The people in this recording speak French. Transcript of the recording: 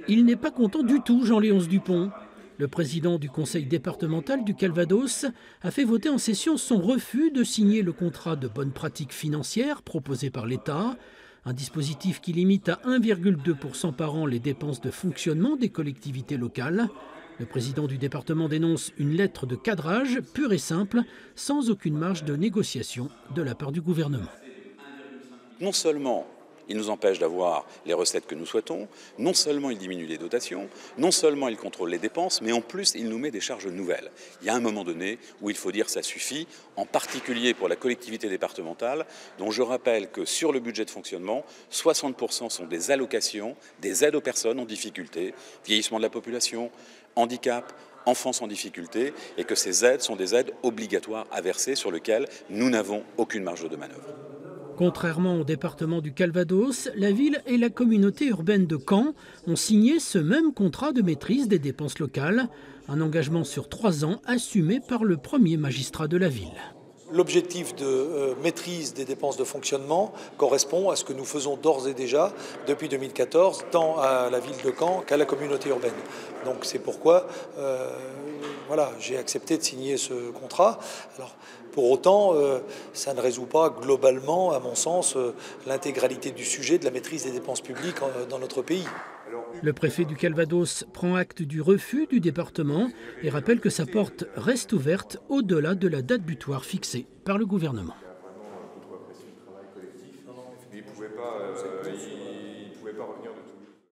Il n'est pas content du tout, Jean-Léonce Dupont. Le président du conseil départemental du Calvados a fait voter en session son refus de signer le contrat de bonne pratique financière proposé par l'État, un dispositif qui limite à 1,2% par an les dépenses de fonctionnement des collectivités locales. Le président du département dénonce une lettre de cadrage pure et simple, sans aucune marge de négociation de la part du gouvernement. Non seulement il nous empêche d'avoir les recettes que nous souhaitons, non seulement il diminue les dotations, non seulement il contrôle les dépenses, mais en plus il nous met des charges nouvelles. Il y a un moment donné où il faut dire ça suffit, en particulier pour la collectivité départementale, dont je rappelle que sur le budget de fonctionnement, 60% sont des allocations, des aides aux personnes en difficulté, vieillissement de la population, handicap, enfance en difficulté, et que ces aides sont des aides obligatoires à verser sur lesquelles nous n'avons aucune marge de manœuvre. Contrairement au département du Calvados, la ville et la communauté urbaine de Caen ont signé ce même contrat de maîtrise des dépenses locales, un engagement sur 3 ans assumé par le premier magistrat de la ville. L'objectif de maîtrise des dépenses de fonctionnement correspond à ce que nous faisons d'ores et déjà depuis 2014, tant à la ville de Caen qu'à la communauté urbaine. Donc c'est pourquoi j'ai accepté de signer ce contrat. Alors, pour autant, ça ne résout pas globalement, à mon sens, l'intégralité du sujet de la maîtrise des dépenses publiques dans notre pays. Le préfet du Calvados prend acte du refus du département et rappelle que sa porte reste ouverte au-delà de la date butoir fixée par le gouvernement.